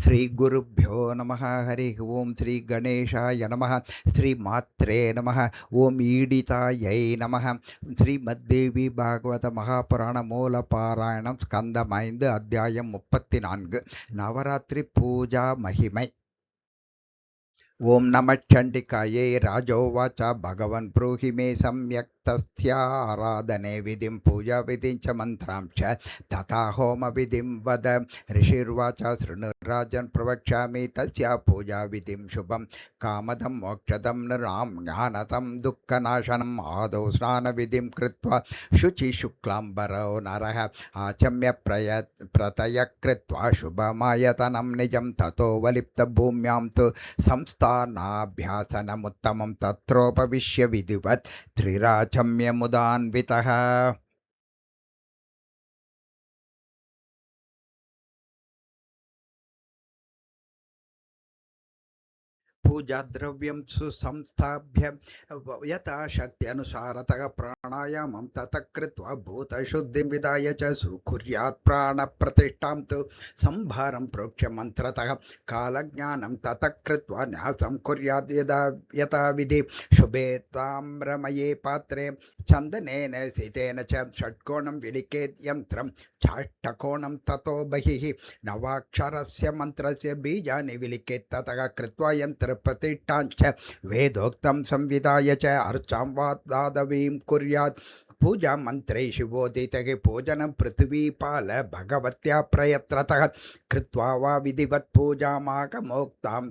श्रीगुरुभ्यो नमः। हरि ओं। श्री गणेशाय नमः। श्रीमात्रे नमः। ओं ईडितायै नमः। श्रीमद्देवी भागवत महापुराण मूल पारायणம் ஸ்கந்தம் 5 அத்தியாயம் 34 நவராத்திரி பூஜா மகிமை. ओं नमः चंडिकायै राजोवाच भगवन् ब्रूहि मे सम्यक् तस्या आराधने विधिं पूजा विधिं च मंत्रां च तथा होम विधिं वद। ऋषिर्वाच शृणु राजन् प्रवक्ष्यामि तस्या पूजा विधिं शुभं कामदं मोक्षदं नृणां ज्ञानदं दुःखनाशनम्। आदौ स्नान विधिं कृत्वा शुचि शुक्लाम्बरो नरः आचम्य प्रतय कृत्वा शुभमायतनं निजं ततो वलिप्तभूम्यां तु संस्थानाभ्यासनमुत्तमं तत्रोपविश्य विधिवत् त्रिराचम्यमुदान्वितः। पूजा द्रव्यं सुसंस्थाभ्य यथाशक्ति अनुसारतः प्राणायामं ततः कृत्वा भूतशुद्धिं विधाय च कुर्यात् प्राणप्रतिष्ठां तु संभारं प्रोक्ष्य मंत्रतः कालज्ञानं ततः कृत्वा न्यासं कुर्यात् यथा विधि। शुभे ताम्रमये पात्रे चन्दनेन सितेन च षट्कोणं विलिखेत् यन्त्रं चाष्टकोणं ततो बहिः नवाक्षरस्य मन्त्रस्य बीजानि विलिखेत् ततः कृत्वा यन्त्र प्रतिष्ठाञ्च वेदोक्तं संविधाय च अर्चां वा दादवीं कुर्यात्। पूजा मंत्रेषु बोधितः पूजनं पृथ्वीपाल भगवत्या प्रयत्रतः कृत्वा वा विधिवत् पूजामागमोक्तां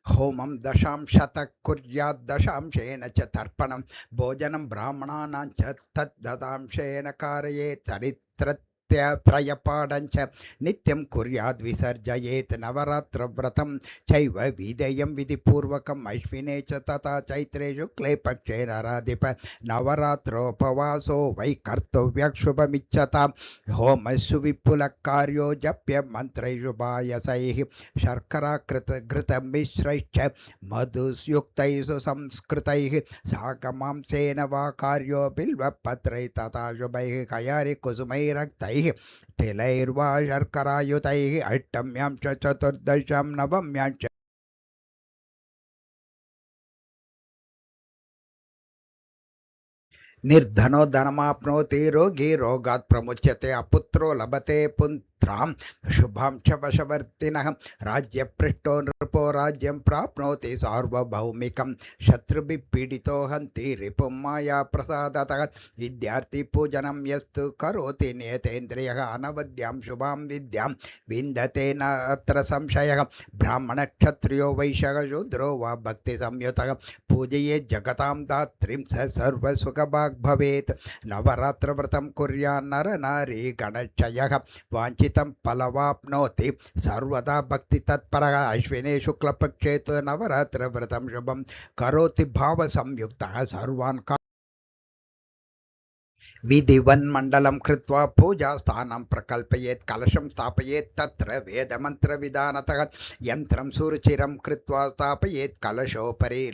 होमं दशांशतः कुर्यात् दशांशेन च तर्पणं भोजनं ब्राह्मणानां च तद्दशांशेन कारयेत् त्रयपाठञ्च नित्यं कुर्याद् विसर्जयेत्। नवरात्रव्रतं चैव विधेयं विधिपूर्वकम् अश्विने च तथा चैत्रे शुक्ले पक्षे नराधिप नवरात्रोपवासो वै कर्तव्यः शुभमिच्छताम्। होमस्सु विपुलः कार्यो जप्य मन्त्रैषु पायसैः शर्करा घृतमिश्रैश्च मधुयुक्तैः संस्कृतैः साकमांसेन वा कार्यो बिल्वपत्रैः तथा शुभैः कयारि कुसुमैरक्तैः तिलैर्वा शर्करायुतैः अष्टम्यां च चतुर्दश्यां नवम्यां च निर्धनो धनमाप्नोति रोगी रोगात् प्रमुच्यते अपुत्रो लभते पुत्रां शुभां च वशवर्तिनः राज्यपृष्ठो नृपो राज्यं प्राप्नोति सार्वभौमिकं शत्रुभिः पीडितो हन्ति रिपुं माया प्रसादतः। विद्यार्थी पूजनं यस्तु करोति नियतेन्द्रियः अनवद्यां शुभां विद्यां विन्दते न अत्र संशयः। ब्राह्मणक्षत्रियो वैश्यः शूद्रो वा भक्तिसंयुतः पूजयेत् जगतां दात्रीं स सर्वसुखभाग् भवेत्। नवरात्रव्रतं कुर्यात् नर नारी गणक्षयः वाञ्छितं फलवाप्नोति सर्वदा भक्तितत्परः। अश्विने शुक्लपक्षे तु नवरात्रव्रतं शुभं करोति भावसंयुक्तः सर्वान् विधिवन्मण्डलं कृत्वा पूजास्थानं प्रकल्पयेत् कलशं स्थापयेत् तत्र वेदमन्त्रविधानतः यन्त्रं सुरुचिरं कृत्वा स्थापयेत् कलशोपरि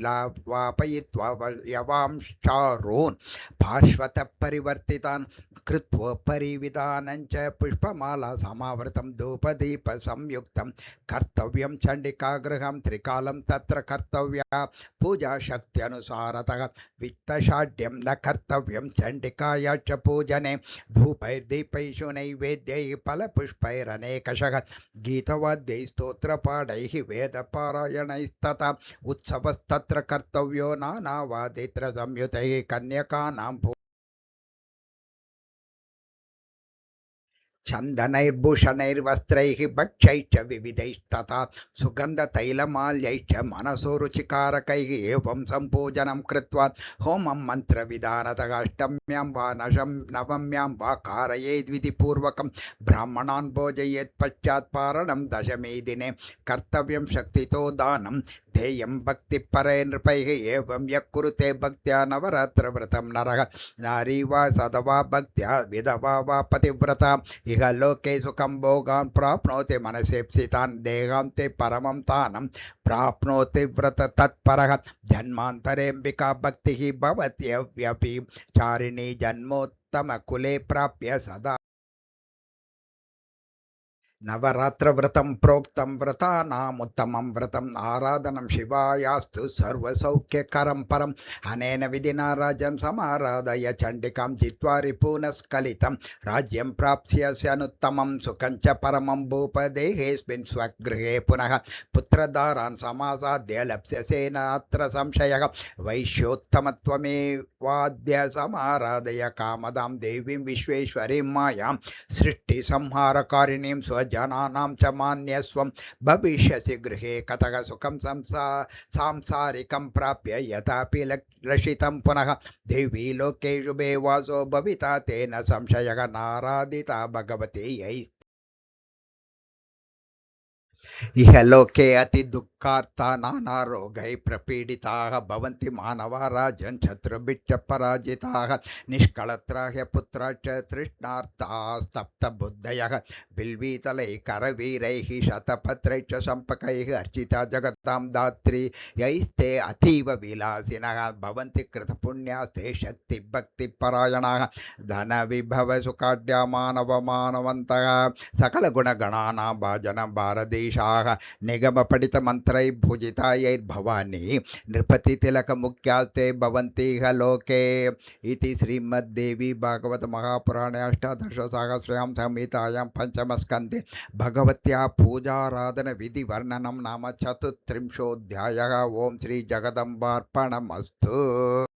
वापयित्वा यवांश्चारून् पार्श्वतः परिवर्तितान् कृत्वा परिविधानं च पुष्पमाला समावृतं धूपदीपसंयुक्तं कर्तव्यं। चण्डिकागृहं त्रिकालं तत्र कर्तव्या पूजा शक्त्यनुसारतः वित्तषाढ्यं न कर्तव्यं चण्डिकाया च पूजने धूपैर्दीपैषु नैवेद्यैः फलपुष्पैरनेकशः गीतवाद्यैः स्तोत्रपाठैः वेदपारायणैस्तथा उत्सवस्तत्र कर्तव्यो नानावादित्र संयुतैः कन्यकानां चन्दनैर्भूषणैर्वस्त्रैः भक्ष्यैश्च विविधैस्तथा सुगन्धतैलमाल्यैश्च मनसो रुचिकारकैः एवं सम्पूजनं कृत्वा होमं मन्त्रविधानतः अष्टम्यां वा नवम्यां वा कारयेत् विधिपूर्वकं ब्राह्मणान् भोजयेत् पश्चात् पारणं दशमी दिने कर्तव्यं शक्तितो दानं ध्येयं भक्तिपरे नृपैः एवं यः कुरुते भक्त्या नवरात्रव्रतं नरः नारी वा सदवा भक्त्या विधवा वा पतिव्रता इह लोके सुखं भोगान् प्राप्नोति मनसेप्सितान् देहान्ते परमं स्थानं प्राप्नोति व्रत तत्परः। जन्मान्तरेऽम्बिका भक्तिः भवत्यव्यपि चारिणी जन्मोत्तमकुले प्राप्य सदा नवरात्रव्रतं प्रोक्तं व्रतानामुत्तमं व्रतम् आराधनं शिवायास्तु सर्वसौख्यकरं परम् अनेन विधिना राजन् समाराधय चण्डिकां जित्वा रिपुनस्खलितं राज्यं प्राप्स्यसि अनुत्तमं सुखं च परमं भूपदेहेऽस्मिन् स्वगृहे पुनः पुत्रदारान् समासाद्य लप्स्यसे नात्र संशयः वैश्योत्तमत्वमेवाद्य समाराधय कामदां देवीं विश्वेश्वरीं मायां सृष्टिसंहारकारिणीं स्वजनानां च मान्यस्वं भविष्यसि गृहे कतः सुखं सांसारिकं प्राप्य यथापि लक्षितं पुनः देवी लोके शुभे वासो भविता तेन संशयः नाराधिता भगवती यैः इहलोके अति दुःखार्ता नानारोगैः प्रपीडिताः भवन्ति मानवा राजन् शत्रुभिश्च पराजिताः निष्कळत्राह्य पुत्राश्च तृष्णार्तास्तप्तबुद्धयः बिल्वीतलैः करवीरैः शतपत्रैश्च सम्पकैः अर्चिता जगतां दात्री यैस्ते अतीव विलासिनः भवन्ति कृतपुण्यास्ते शक्तिभक्तिपरायणाः धनविभवसुखाढ्या मानवमानवन्तः सकलगुणगणानां भाजनं भारदेशाः निगमपठितमन्त्रैर्भुजितायैर्भवानी नृपतितिलकमुख्यास्ते भवन्तीह लोके इति श्रीमद्देवी भागवत महापुराणे अष्टादशसहस्रयां संहितायां पञ्चमस्कन्धे भगवत्याः पूजाराधनविधिवर्णनं नाम चतुस्त्रिंशोऽध्यायः। ओं श्री जगदम्बार्पणमस्तु।